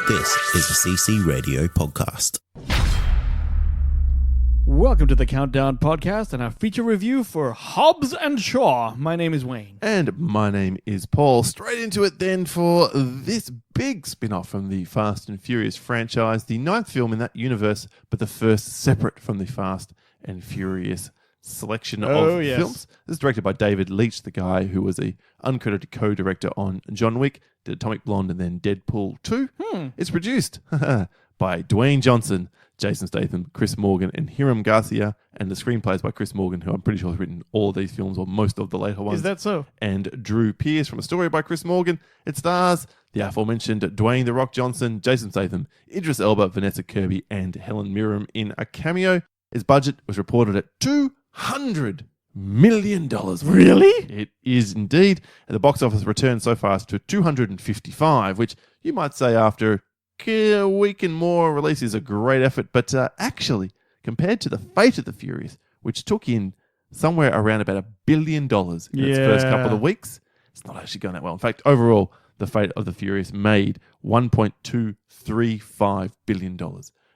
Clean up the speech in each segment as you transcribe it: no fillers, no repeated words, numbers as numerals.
This is a CC Radio podcast. Welcome to the Countdown Podcast and our feature review for Hobbs and Shaw. My name is Wayne. And my name is Paul. Straight into it then for this big spin-off from the Fast and Furious franchise, the ninth film in that universe, but the first separate from the Fast and Furious selection of films. This is directed by David Leitch, the guy who was a uncredited co-director on John Wick, did Atomic Blonde, and then Deadpool 2. It's produced by Dwayne Johnson, Jason Statham, Chris Morgan, and Hiram Garcia, and the screenplays by Chris Morgan, who I'm pretty sure has written all of these films, or most of the later ones. Is that so? And Drew Pearce from a story by Chris Morgan. It stars the aforementioned Dwayne "The Rock" Johnson, Jason Statham, Idris Elba, Vanessa Kirby, and Helen Mirren in a cameo. His budget was reported at $200 million. Really? It is indeed. And the box office returned so fast to 255, which you might say after a week and more release is a great effort. But actually, compared to The Fate of the Furious, which took in somewhere around about $1 billion in its first couple of weeks, it's not actually going that well. In fact, overall, The Fate of the Furious made $1.235 billion.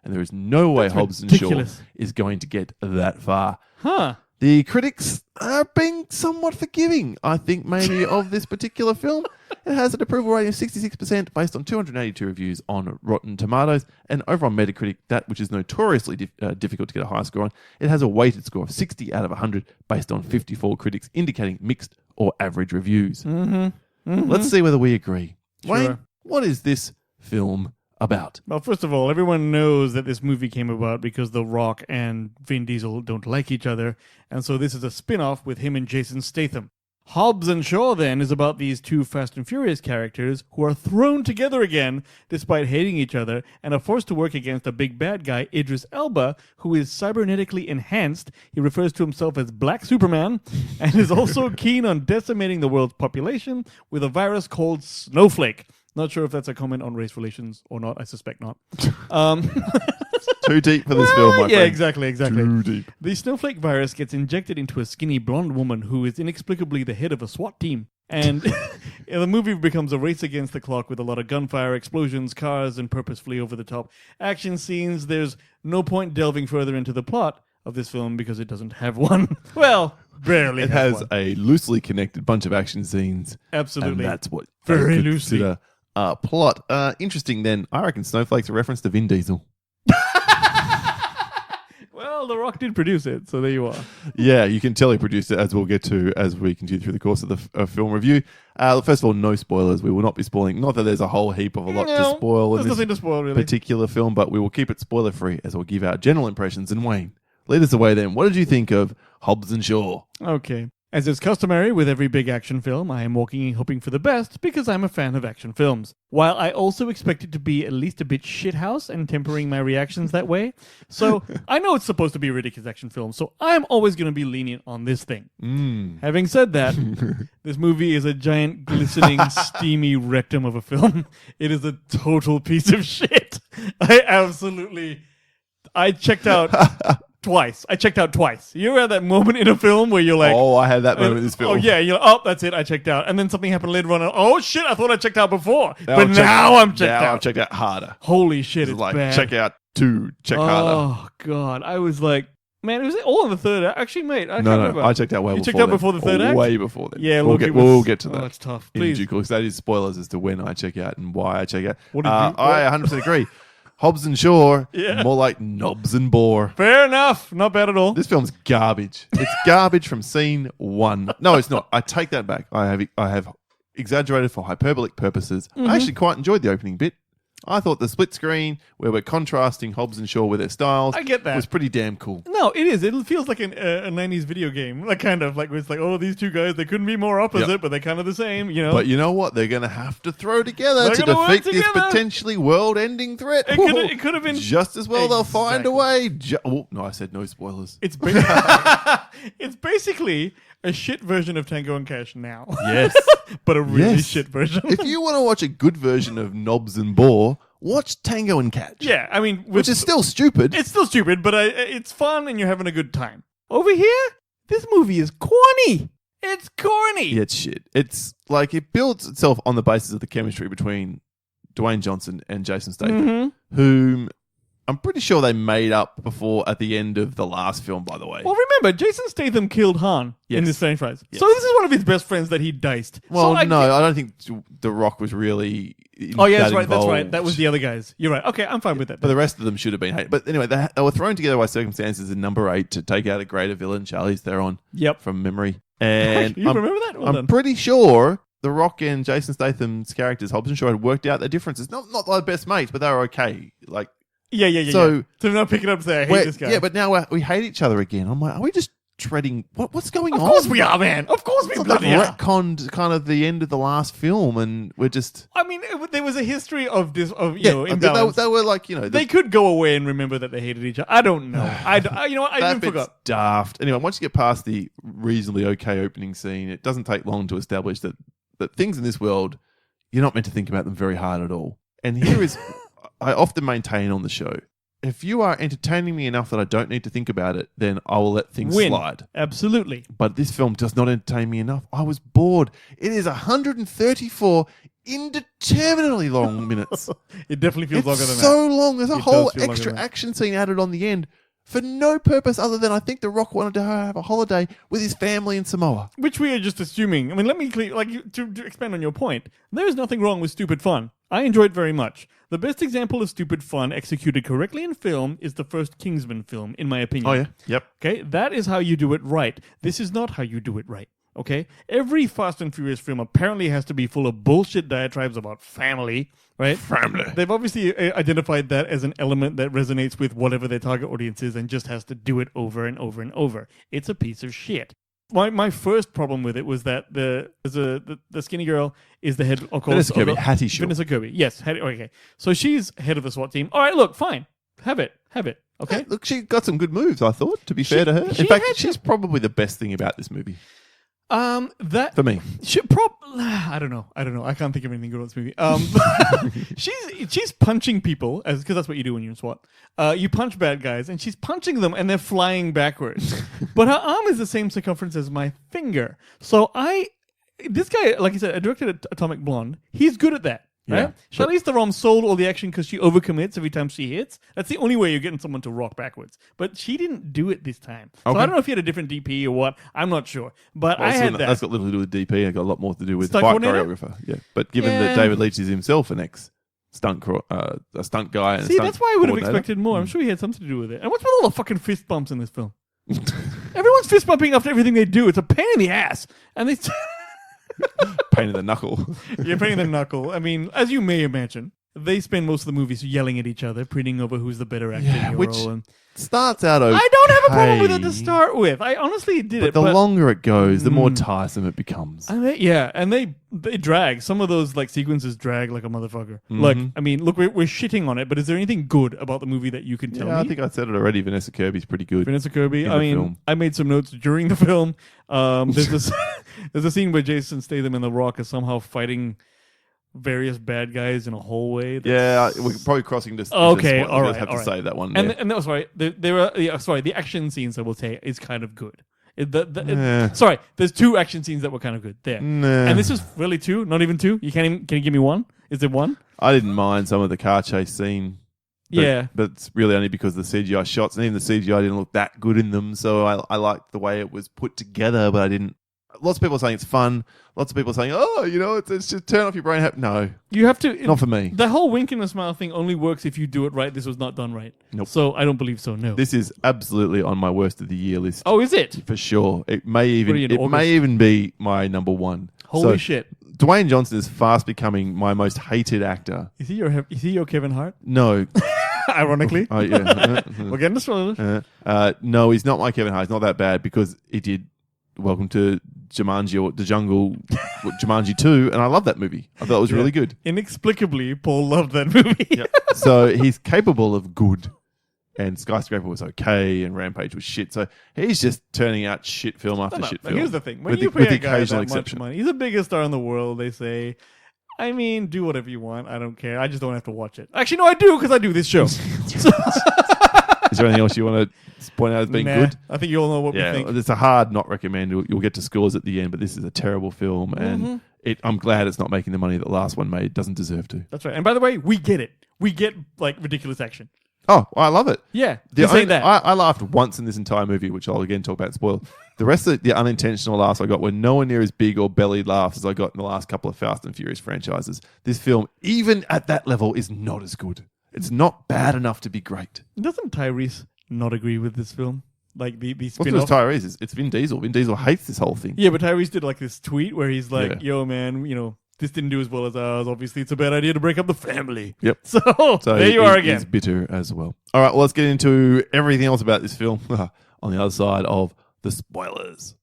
And there is no way Hobbs and Shaw is going to get that far. The critics are being somewhat forgiving, I think, maybe, of this particular film. It has an approval rating of 66% based on 282 reviews on Rotten Tomatoes. And over on Metacritic, that which is notoriously difficult to get a high score on, it has a weighted score of 60 out of 100 based on 54 critics, indicating mixed or average reviews. Let's see whether we agree. Sure. Wayne, what is this film about? Well, first of all, everyone knows that this movie came about because The Rock and Vin Diesel don't like each other, and so this is a spin-off with him and Jason Statham. Hobbs and Shaw, then, is about these two Fast and Furious characters who are thrown together again despite hating each other and are forced to work against a big bad guy, Idris Elba, who is cybernetically enhanced. He refers to himself as Black Superman and is also keen on decimating the world's population with a virus called Snowflake. Not sure if that's a comment on race relations or not. I suspect not. Too deep for this film, my friend. Yeah, exactly. Too deep. The snowflake virus gets injected into a skinny blonde woman who is inexplicably the head of a SWAT team. And the movie becomes a race against the clock with a lot of gunfire, explosions, cars, and purposefully over-the-top action scenes. There's no point delving further into the plot of this film because it doesn't have one. Well, barely. It has a loosely connected bunch of action scenes. Absolutely. And that's what very they loosely. consider plot. Interesting then. I reckon Snowflake's a reference to Vin Diesel. Well, The Rock did produce it, so there you are. Yeah, you can tell he produced it, as we'll get to as we continue through the course of the film review. First of all, no spoilers. We will not be spoiling. Not that there's a whole heap of a lot to spoil in there's nothing to spoil, really. particular film, but we will keep it spoiler-free as we'll give our general impressions. And Wayne, lead us away then. What did you think of Hobbs and Shaw? Okay. As is customary with every big action film, I am walking in hoping for the best because I'm a fan of action films. While I also expect it to be at least a bit shithouse and tempering my reactions that way. So I know it's supposed to be a ridiculous action film, so I'm always going to be lenient on this thing. Having said that, this movie is a giant, glistening, steamy rectum of a film. It is a total piece of shit. I checked out... Twice. I checked out twice. You ever had that moment in a film where you're like... Oh, I had that moment in this film. Oh, yeah. You're like, oh, that's it. I checked out. And then something happened later on. And, oh, shit. I thought I checked out before. Now I'm checked out. I've checked out harder. Holy shit. It's like, bad. Check out 2. Check harder. Oh, God. I was like... Man, it was all in the third act. Actually, mate. I checked out You checked out before the third act? Way before then. Yeah, we'll get to that. Oh, that's tough. In Please. due course. That is spoilers as to when I check out and why I check out. What did I 100% agree. Hobbs and Shaw, more like knobs and bore. Fair enough. Not bad at all. This film's garbage. It's garbage from scene one. No, it's not. I take that back. I have exaggerated for hyperbolic purposes. I actually quite enjoyed the opening bit. I thought the split screen where we're contrasting Hobbs and Shaw with their styles I get that. was pretty damn cool. No, it is. It feels like a 90s video game. Like kind of like it's like, oh, these two guys, they couldn't be more opposite, but they're kind of the same, you know. But you know what? They're going to have to throw together to defeat this potentially world-ending threat. It could have been just as well. They'll find a way. No, I said no spoilers. It's basically a shit version of Tango and Cash now. Yes. But a really shit version. If you want to watch a good version of Knobs and Bore, watch Tango and Catch. Yeah, I mean... Which is still stupid. It's still stupid, but it's fun and you're having a good time. Over here, this movie is corny. It's corny. Yeah, it's shit. It's like it builds itself on the basis of the chemistry between Dwayne Johnson and Jason Statham, whom I'm pretty sure they made up before at the end of the last film, by the way. Well, remember, Jason Statham killed Han in this franchise. Yes. So this is one of his best friends that he diced. Well, so I don't think The Rock was really Oh, yeah, that's right. involved. That was the other guys. You're right. Okay, I'm fine with that. But the rest of them should have been hated. But anyway, they were thrown together by circumstances in number 8 to take out a greater villain, Charlize Theron, from memory. And you remember that? Well I'm done. pretty sure The Rock and Jason Statham's characters, Hobbs and Shaw, had worked out their differences. Not like best mates, but they were okay. Like, Yeah. So now pick it up and say, I hate this guy. Yeah, but now we hate each other again. I'm like, are we just treading? What's going on? Of course we are, man. Of course we bloody are. Retconned kind of the end of the last film, and we're just. I mean, there was a history of this, imbalance. They were like, they could go away and remember that they hated each other. I don't know. You know what? I even forgot. Daft. Anyway, once you get past the reasonably okay opening scene, it doesn't take long to establish that things in this world, you're not meant to think about them very hard at all. And here is, I often maintain on the show, if you are entertaining me enough that I don't need to think about it, then I will let things slide. Absolutely. But this film does not entertain me enough. I was bored. It is 134 indeterminately long minutes. It definitely feels longer than that. It's so long. There's a whole extra action scene added on the end for no purpose other than I think The Rock wanted to have a holiday with his family in Samoa. Which we are just assuming. I mean, let me to expand on your point. There is nothing wrong with stupid fun. I enjoy it very much. The best example of stupid fun executed correctly in film is the first Kingsman film, in my opinion. Oh, yeah? Yep. Okay? That is how you do it right. This is not how you do it right. Okay? Every Fast and Furious film apparently has to be full of bullshit diatribes about family, right? Family. They've obviously identified that as an element that resonates with whatever their target audience is and just has to do it over and over and over. It's a piece of shit. My first problem with it was that the skinny girl is the head of Vanessa Kirby, Hattie Shaw. Vanessa Kirby, yes. Okay. So she's head of the SWAT team. All right, look, fine. Have it. Okay? Yeah, look, she got some good moves, I thought, to be fair to her. In fact, she's probably the best thing about this movie. That for me, I don't know. I can't think of anything good about this movie. She's punching people because that's what you do when you're in SWAT. You punch bad guys, and she's punching them, and they're flying backwards. But her arm is the same circumference as my finger. So this guy, like you said, I directed Atomic Blonde. He's good at that. Right? Yeah, Charlize Theron sold all the action because she overcommits every time she hits. That's the only way you're getting someone to rock backwards. But she didn't do it this time. So I don't know if he had a different DP or what. I'm not sure. But I had that. That's got little to do with DP. It got a lot more to do with Stunt fight coordinator? choreographer. Yeah, but given that David Leitch is himself an stunt guy. And See, that's why I would have expected more. I'm sure he had something to do with it. And what's with all the fucking fist bumps in this film? Everyone's fist bumping after everything they do. It's a pain in the ass. And they... Pain in the knuckle. Yeah, pain in the knuckle. I mean, as you may imagine, they spend most of the movies yelling at each other, preening over who's the better actor in your role. And starts out okay. I don't have a problem with it to start with. I honestly did it. But the longer it goes, the more tiresome it becomes. And they drag. Some of those sequences drag like a motherfucker. Mm-hmm. I mean, look, we're shitting on it, but is there anything good about the movie that you can tell me? I think I said it already. Vanessa Kirby's pretty good. Vanessa Kirby. I mean, I made some notes during the film. There's a scene where Jason Statham and The Rock are somehow fighting various bad guys in a hallway. Yeah, we're probably crossing this. Okay, all right. Have to save that one. And that was right. The action scenes I will say is kind of good. There's two action scenes that were kind of good there. And this is really two, not even two. Can you give me one? Is it one? I didn't mind some of the car chase scene. But it's really only because of the CGI shots, and even the CGI didn't look that good in them. So I liked the way it was put together, but I didn't. Lots of people are saying it's fun. Lots of people are saying, it's just turn off your brain. No, you have to. Not for me. The whole wink and a smile thing only works if you do it right. This was not done right. Nope. So I don't believe so. No. This is absolutely on my worst of the year list. Oh, is it? For sure. It may even be my number one. Holy shit. Dwayne Johnson is fast becoming my most hated actor. Is he your Kevin Hart? No. Ironically. Oh yeah. We're getting spoilers. No, he's not my Kevin Hart. He's not that bad because he did Welcome to Jumanji or The Jungle, Jumanji 2, and I love that movie. I thought it was really good. Inexplicably, Paul loved that movie. Yep. So he's capable of good, and Skyscraper was okay, and Rampage was shit. So he's just turning out shit film after shit film. Here's the thing: when you pay a guy that much money, he's the biggest star in the world. They say, I mean, do whatever you want. I don't care. I just don't have to watch it. Actually, no, I do because I do this show. Is Is there anything else you want to point out as being good? I think you all know what we think. It's a hard not recommend. You'll get to scores at the end, but this is a terrible film, and I'm glad it's not making the money that the last one made. It doesn't deserve to. That's right. And by the way, we get it. We get like ridiculous action. Oh, I love it. Yeah, that. I laughed once in this entire movie, which I'll again talk about spoil. The rest of the unintentional laughs I got were nowhere near as big or bellied laughs as I got in the last couple of Fast and Furious franchises. This film, even at that level, is not as good. It's not bad enough to be great. Doesn't Tyrese not agree with this film? Like the What's spin-off? with Tyrese? It's Vin Diesel. Vin Diesel hates this whole thing. Yeah, but Tyrese did like this tweet where he's like, yo, man, this didn't do as well as ours. Obviously, it's a bad idea to break up the family. Yep. So there you are again. He's bitter as well. All right, well, let's get into everything else about this film on the other side of the spoilers.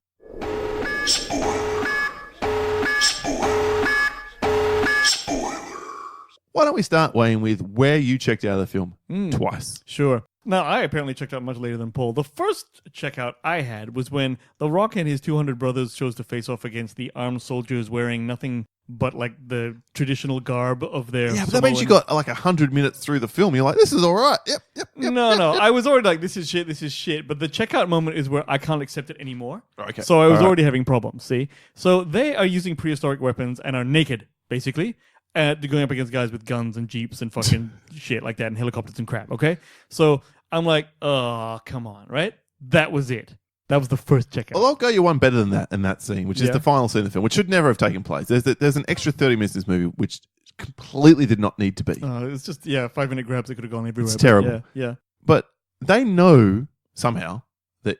Why don't we start, Wayne, with where you checked out of the film twice? Sure. Now, I apparently checked out much later than Paul. The first checkout I had was when The Rock and his 200 brothers chose to face off against the armed soldiers wearing nothing but like the traditional garb of their Yeah, but that means you got like 100 minutes through the film. You're like, this is all right. Yep. No. I was already like, this is shit. But the checkout moment is where I can't accept it anymore. Okay. So I was already having problems, see? So they are using prehistoric weapons and are naked, basically. Going up against guys with guns and jeeps and fucking shit like that and helicopters and crap, okay? So I'm like, oh, come on, right? That was it. That was the first checkout. Well, I'll go you one better than that in that scene, which is the final scene of the film, which should never have taken place. There's an extra 30 minutes in this movie, which completely did not need to be. It's just, 5-minute grabs that could have gone everywhere. It's terrible. Yeah. But they know somehow that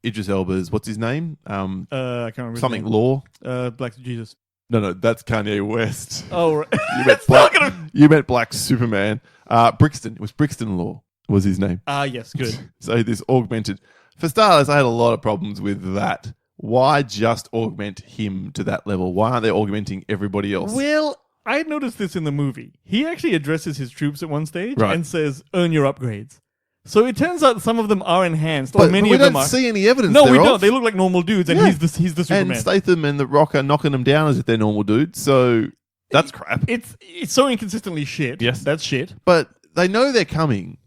Idris Elba's, what's his name? I can't remember. Something Law. Black Jesus. No, that's Kanye West. Oh, right. You meant Black Superman. Brixton. It was Brixton Law was his name. Yes, good. So this augmented. For starters, I had a lot of problems with that. Why just augment him to that level? Why aren't they augmenting everybody else? Well, I noticed this in the movie. He actually addresses his troops at one stage and says, earn your upgrades. So it turns out some of them are enhanced, or many of them are. We don't see any evidence No, thereof. we don't. They look like normal dudes, and he's the Superman. And Statham and The Rock are knocking them down as if they're normal dudes, so that's crap. It's so inconsistently shit. Yes. That's shit. But they know they're coming,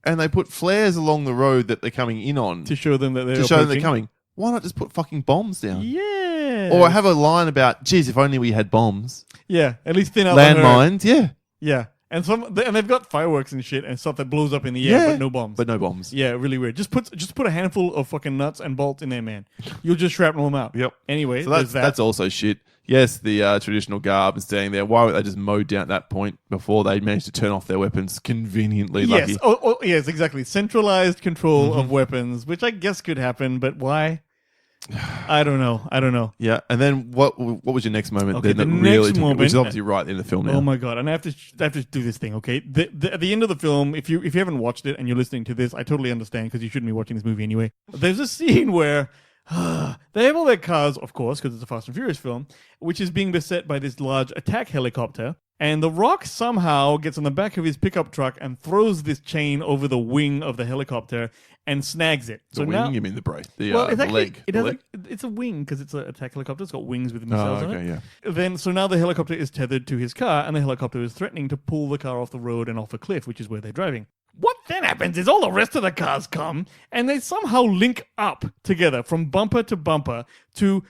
and they put flares along the road that they're coming in on. To show them that they're coming. Why not just put fucking bombs down? Yeah. Or have a line about, geez, if only we had bombs. Yeah, at least thin out landmines, Yeah. And they've got fireworks and shit and stuff that blows up in the air, but no bombs. Yeah, really weird. Just put a handful of fucking nuts and bolts in there, man. You'll just shrapnel them out. Yep. Anyway, so that's also shit. Yes, the traditional garb and standing there. Why would they just mow down at that point before they managed to turn off their weapons conveniently? Yes. Lucky. Yes, exactly. Centralized control of weapons, which I guess could happen, but why? I don't know. Yeah, and then what was your next moment? Okay, then the next moment, which is obviously right at the end of the film now. Oh my god! And I have to do this thing. Okay, at the end of the film, if you haven't watched it and you're listening to this, I totally understand because you shouldn't be watching this movie anyway. There's a scene where they have all their cars, of course, because it's a Fast and Furious film, which is being beset by this large attack helicopter. And The Rock somehow gets on the back of his pickup truck and throws this chain over the wing of the helicopter and snags it. The wing? You mean the brace? The leg? It's a wing because it's an attack helicopter. It's got wings with missiles on it. Yeah. Then, so now the helicopter is tethered to his car, and the helicopter is threatening to pull the car off the road and off a cliff, which is where they're driving. What then happens is all the rest of the cars come, and they somehow link up together from bumper to bumper to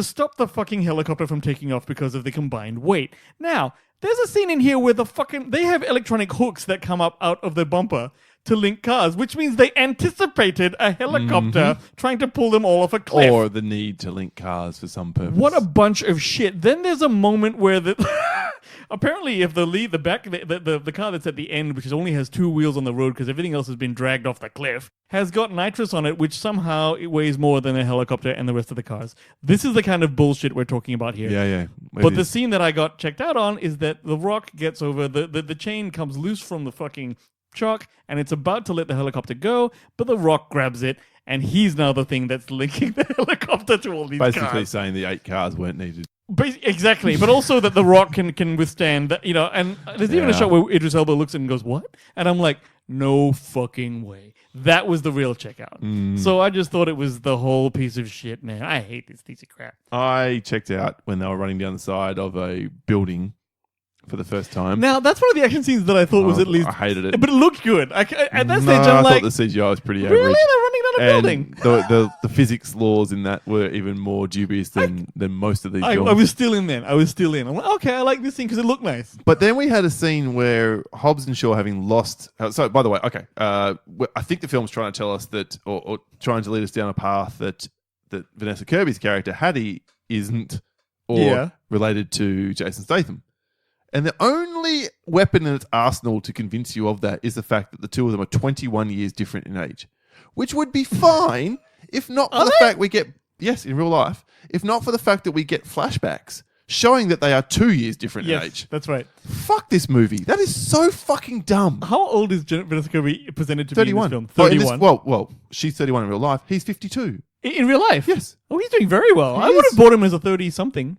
stop the fucking helicopter from taking off because of the combined weight. Now, there's a scene in here where they have electronic hooks that come up out of the bumper to link cars, which means they anticipated a helicopter trying to pull them all off a cliff. Or the need to link cars for some purpose. What a bunch of shit. Then there's a moment where apparently if the car that's at the end, which only has two wheels on the road because everything else has been dragged off the cliff, has got nitrous on it, which somehow it weighs more than a helicopter and the rest of the cars. This is the kind of bullshit we're talking about here. Yeah. But the scene that I got checked out on is that The Rock gets over, the chain comes loose from the fucking truck and it's about to let the helicopter go, but The Rock grabs it and he's now the thing that's linking the helicopter to all these Basically cars. saying the 8 cars weren't needed. Exactly, but also that The Rock can withstand that, and there's even a shot where Idris Elba looks at it and goes, "What?" And I'm like, no fucking way. That was the real checkout. So I just thought it was the whole piece of shit, man. I hate this piece of crap. I checked out when they were running down the side of a building for the first time. Now, that's one of the action scenes that I thought was at least... I hated it. But it looked good. At that stage, I I'm like... thought the CGI was pretty Really? average. They're running down a building? The physics laws in that were even more dubious than most of these films. I was still in then. I'm like, okay, I like this scene because it looked nice. But then we had a scene where Hobbs and Shaw having lost... So, by the way, okay, I think the film's trying to tell us that, or trying to lead us down a path that Vanessa Kirby's character, Hattie, isn't related to Jason Statham. And the only weapon in its arsenal to convince you of that is the fact that the two of them are 21 years different in age, which would be fine if not for the fact we get... Yes, in real life. If not for the fact that we get flashbacks showing that they are 2 years different in age. That's right. Fuck this movie. That is so fucking dumb. How old is Vanessa Kirby presented to 31. be in this film? 31. Well, she's 31 in real life. He's 52. In real life? Yes. Oh, he's doing very well. I would have bought him as a 30-something.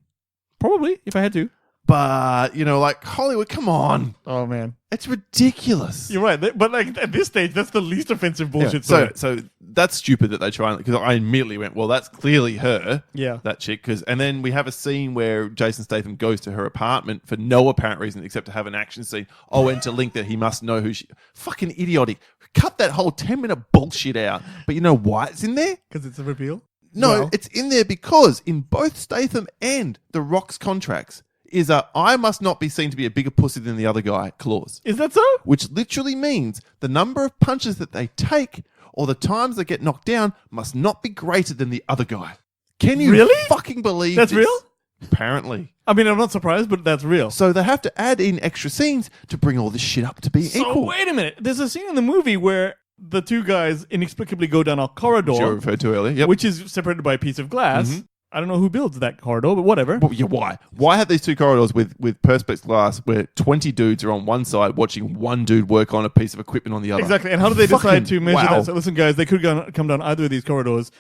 Probably, if I had to. But, like, Hollywood, come on. Oh, man. It's ridiculous. You're right. But, like, at this stage, that's the least offensive bullshit. So that's stupid that they try, because I immediately went, well, that's clearly her. Yeah. That chick. And then we have a scene where Jason Statham goes to her apartment for no apparent reason except to have an action scene. Oh, and to link that he must know who she... Fucking idiotic. Cut that whole 10-minute bullshit out. But you know why it's in there? Because it's a reveal? No, it's in there because in both Statham and The Rock's contracts is a I must not be seen to be a bigger pussy than the other guy clause. Is that so? Which literally means the number of punches that they take or the times they get knocked down must not be greater than the other guy. Can you really fucking believe that's this? Real? Apparently. I mean, I'm not surprised, but that's real. So they have to add in extra scenes to bring all this shit up to be equal. Wait a minute. There's a scene in the movie where the two guys inexplicably go down a corridor. Which you referred to earlier. Yep. Which is separated by a piece of glass. Mm-hmm. I don't know who builds that corridor, but whatever. Well, yeah, why? Why have these two corridors with perspex glass where 20 dudes are on one side watching one dude work on a piece of equipment on the other? Exactly. And how do they decide to measure that? So listen, guys, they could come down either of these corridors.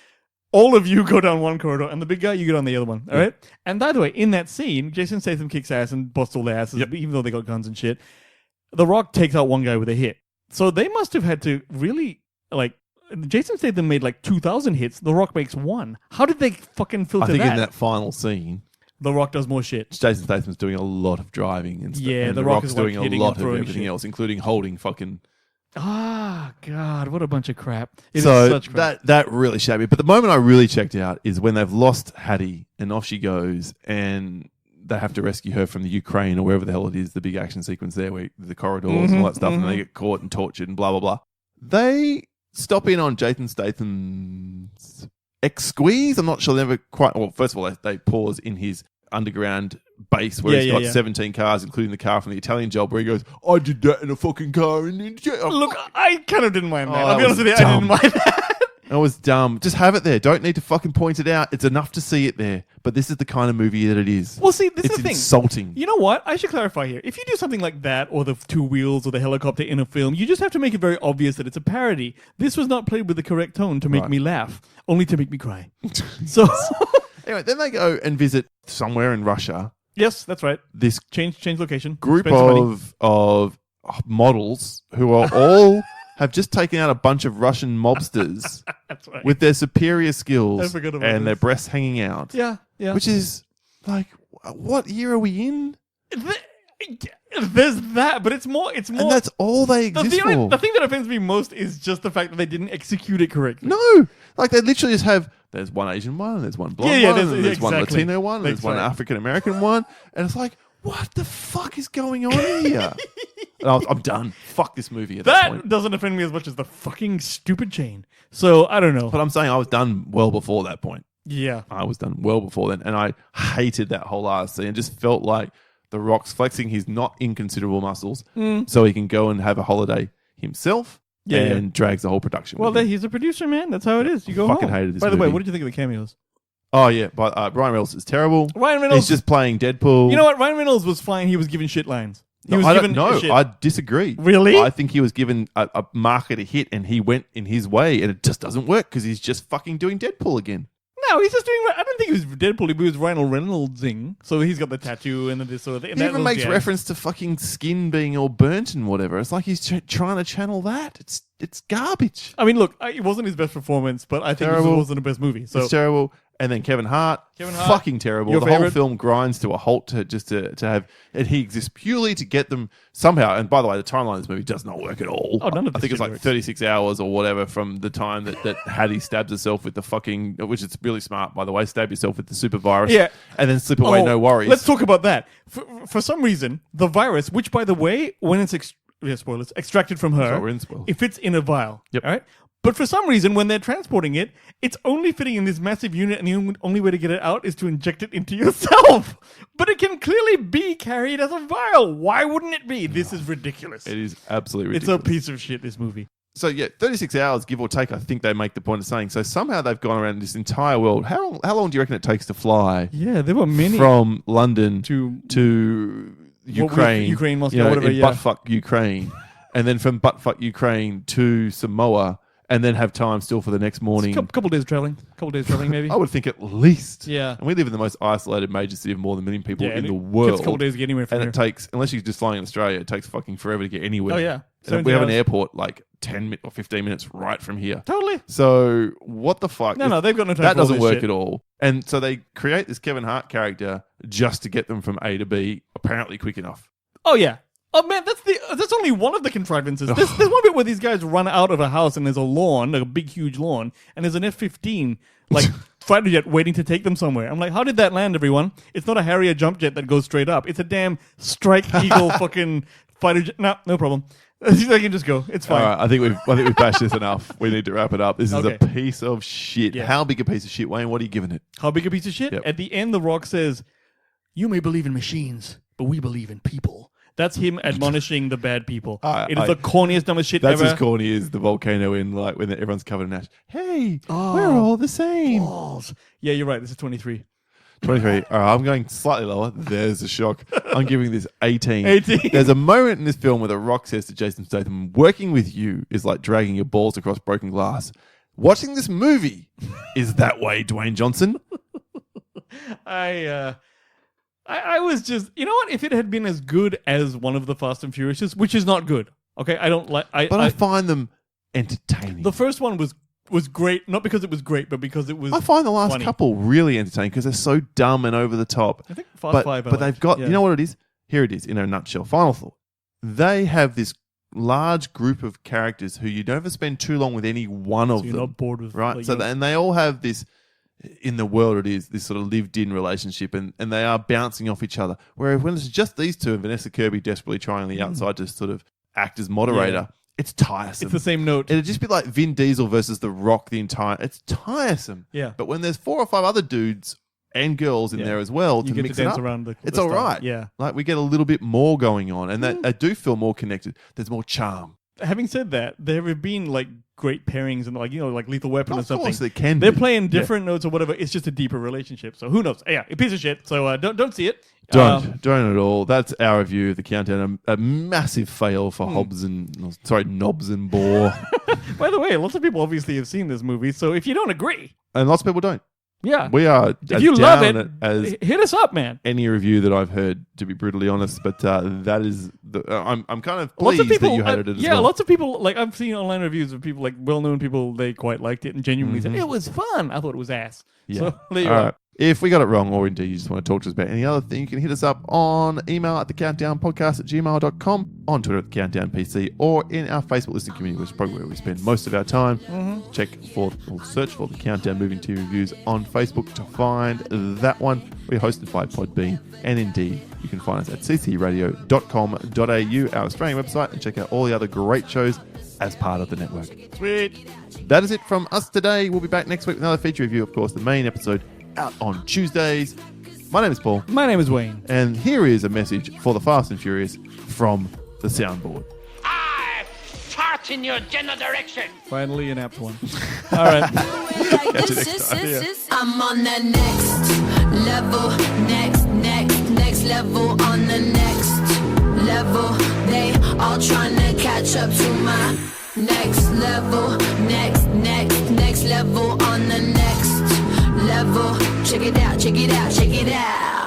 All of you go down one corridor, and the big guy, you go down the other one. All right? And by the way, in that scene, Jason Statham kicks ass and busts all their asses, even though they got guns and shit. The Rock takes out one guy with a hit. So they must have had to really, like... Jason Statham made like 2,000 hits. The Rock makes one. How did they fucking filter that? I think in that final scene, The Rock does more shit. Jason Statham's doing a lot of driving and stuff. Yeah, and The Rock Rock's is doing like a lot of everything shit. else, including holding fucking... Ah, God, what a bunch of crap. It is so such crap. that really shabby. But the moment I really checked out is when they've lost Hattie and off she goes and they have to rescue her from the Ukraine or wherever the hell it is, the big action sequence there where the corridors and all that stuff and they get caught and tortured and blah, blah, blah. They... stop in on Jason Statham's ex-squeeze. I'm not sure they ever quite... Well, first of all, they pause in his underground base where he's got 17 cars, including the car from the Italian job, where he goes, I did that in a fucking car. Look, I kind of didn't mind that. I'll be honest with you, I didn't mind that. That was dumb. Just have it there. Don't need to fucking point it out. It's enough to see it there. But this is the kind of movie that it is. Well, see, this is the thing. It's insulting. You know what? I should clarify here. If you do something like that, or the two wheels, or the helicopter in a film, you just have to make it very obvious that it's a parody. This was not played with the correct tone to make me laugh, only to make me cry. So, anyway, then they go and visit somewhere in Russia. Yes, that's right. This change location. Group of models who are all... have just taken out a bunch of Russian mobsters with their superior skills and their breasts hanging out. Yeah. Which is like, what year are we in? There's that, but it's more. And that's all they exist for. The thing that offends me most is just the fact that they didn't execute it correctly. No, like they literally just have. There's one Asian one, and there's one blonde one, and there's one Latino one, and there's one African American one, and it's like, what the fuck is going on here? I'm done. Fuck this movie at that point. That doesn't offend me as much as the fucking stupid chain. So, I don't know. But I'm saying I was done well before that point. Yeah. I was done well before then. And I hated that whole last scene. It just felt like The Rock's flexing his not inconsiderable muscles so he can go and have a holiday himself and drags the whole production. Well, he's a producer, man. That's how it is. You go fucking home. hated this By the way, movie. what did you think of the cameos? Oh, yeah. But Ryan Reynolds is terrible. Ryan Reynolds. He's just playing Deadpool. You know what? Ryan Reynolds was fine. He was given shit lines. I disagree. Really? I think he was given a market a hit and he went in his way and it just doesn't work because he's just fucking doing Deadpool again. No, he's just doing... I don't think he was Deadpool. He was Ryan Reynoldsing. So he's got the tattoo and this sort of thing. He even makes reference to fucking skin being all burnt and whatever. It's like he's trying to channel that. It's It's garbage. I mean, look, it wasn't his best performance, but I think Terrible. it wasn't the best movie. So It's terrible. And then Kevin Hart, fucking terrible. Your The whole favorite? film grinds to a halt to have, and he exists purely to get them somehow. And by the way, the timeline of this movie does not work at all. Oh, none of I this think it's shit like works. 36 hours or whatever from the time that Hattie stabs herself with the fucking, which is really smart, by the way, stab yourself with the super virus, Yeah. and then slip away, no worries. Let's talk about that. For some reason, the virus, which by the way, when it's spoilers, extracted from her, we're in spoilers. it fits in a vial. Yep. All right. But for some reason, when they're transporting it, it's only fitting in this massive unit, and the only way to get it out is to inject it into yourself. But it can clearly be carried as a vial. Why wouldn't it be? This is ridiculous. It is absolutely It's ridiculous. a piece of shit, this movie. So yeah, 36 hours, give or take, I think they make the point of saying. So somehow they've gone around this entire world. How long do you reckon it takes to fly Yeah, there were many. from London to Ukraine? Ukraine, Moscow, you know, whatever, in yeah. buttfuck Ukraine. And then from buttfuck Ukraine to Samoa, and then have time still for the next morning. Couple days traveling. Maybe. I would think at least. Yeah. And we live in the most isolated major city of more than a million people Yeah, in and the it world. takes a couple days to get anywhere from and here. it takes, unless you're just flying in Australia, it takes fucking forever to get anywhere. Oh, yeah. And we 70 have an hours. airport like 10 or 15 minutes right from here. Totally. So what the fuck? No, they've got no time That for all doesn't this work shit. at all. And so they create this Kevin Hart character just to get them from A to B, apparently quick enough. Oh yeah. Oh man, that's only one of the contrivances. There's one bit where these guys run out of a house and there's a lawn, like a big huge lawn, and there's an F-15 like fighter jet waiting to take them somewhere. I'm like, how did that land, everyone? It's not a Harrier jump jet that goes straight up. It's a damn Strike Eagle fucking fighter jet. No problem. They can just go. It's fine. All right, I think we've bashed this enough. We need to wrap it up. This is Okay. a piece of shit. Yeah. How big a piece of shit, Wayne? What are you giving it? How big a piece of shit? Yep. At the end, The Rock says, "You may believe in machines, but we believe in people." That's him admonishing the bad people. It is the corniest, dumbest shit That's ever. as corny as the volcano in like when everyone's covered in ash. Hey, we're all the same. Balls. Yeah, you're right. This is 23. 23. All right, I'm going slightly lower. There's a shock. I'm giving this 18. 18. There's a moment in this film where The Rock says to Jason Statham, working with you is like dragging your balls across broken glass. Watching this movie is that way, Dwayne Johnson. I was just, you know what? If it had been as good as one of the Fast and Furious, which is not good, okay? I don't like. But I find them entertaining. The first one was great, not because it was great, but because it was. I find the last funny. couple really entertaining because they're so dumb and over the top. I think Fast 5. I But they've liked. got, Yeah. you know what it is? Here it is in a nutshell. Final thought. They have this large group of characters who you don't ever spend too long with any one of So you're them. not bored with Right? like, So you know- and they all have this, in the world it is, this sort of lived-in relationship and they are bouncing off each other. Whereas when it's just these two and Vanessa Kirby desperately trying on the outside to sort of act as moderator, it's tiresome. it's the same note. It'd just be like Vin Diesel versus The Rock it's tiresome. Yeah. But when there's 4 or 5 other dudes and girls in Yeah. there as well You to get mix to it dance up, around the it's stuff. all right. Yeah. Like we get a little bit more going on and that I do feel more connected. There's more charm. Having said that, there have been like great pairings and like, you know, like Lethal Weapon or Of something. course they can They're be. playing Yeah. different notes or whatever. It's just a deeper relationship. So who knows? Yeah, a piece of shit. So don't see it. Don't at all. That's our review of the countdown. A massive fail for Knobs and Boar. By the way, lots of people obviously have seen this movie. So if you don't agree, And lots of people don't. yeah, We are if as you love down it, as hit us up, man. any review that I've heard, to be brutally honest. But that is I'm kind of Lots pleased of people, that you hated it as yeah, well. lots of people. Like I've seen online reviews of people, like well-known people, they quite liked it and genuinely said it was fun. I thought it was ass. Yeah. So there you All are. right. If we got it wrong, or indeed you just want to talk to us about any other thing, you can hit us up on email at thecountdownpodcast@gmail.com, on Twitter at thecountdownpc, or in our Facebook listening community, which is probably where we spend most of our time. Check for or search for the Countdown Moving TV Reviews on Facebook to find that one. We're hosted by Podbean, and indeed you can find us at ccradio.com.au, our Australian website, and check out all the other great shows as part of the network. Sweet. That is it from us today. We'll be back next week with another feature review, of course, the main episode out on Tuesdays. My name is Paul, My name is Wayne. and here is a message for the Fast and Furious from the soundboard. I fart in your general direction. Finally an apt one. All right. Catch you next time. I'm on the next level, next level, on the next level. They all trying to catch up to my next level, next level, on the next level. Check it out, check it out, check it out.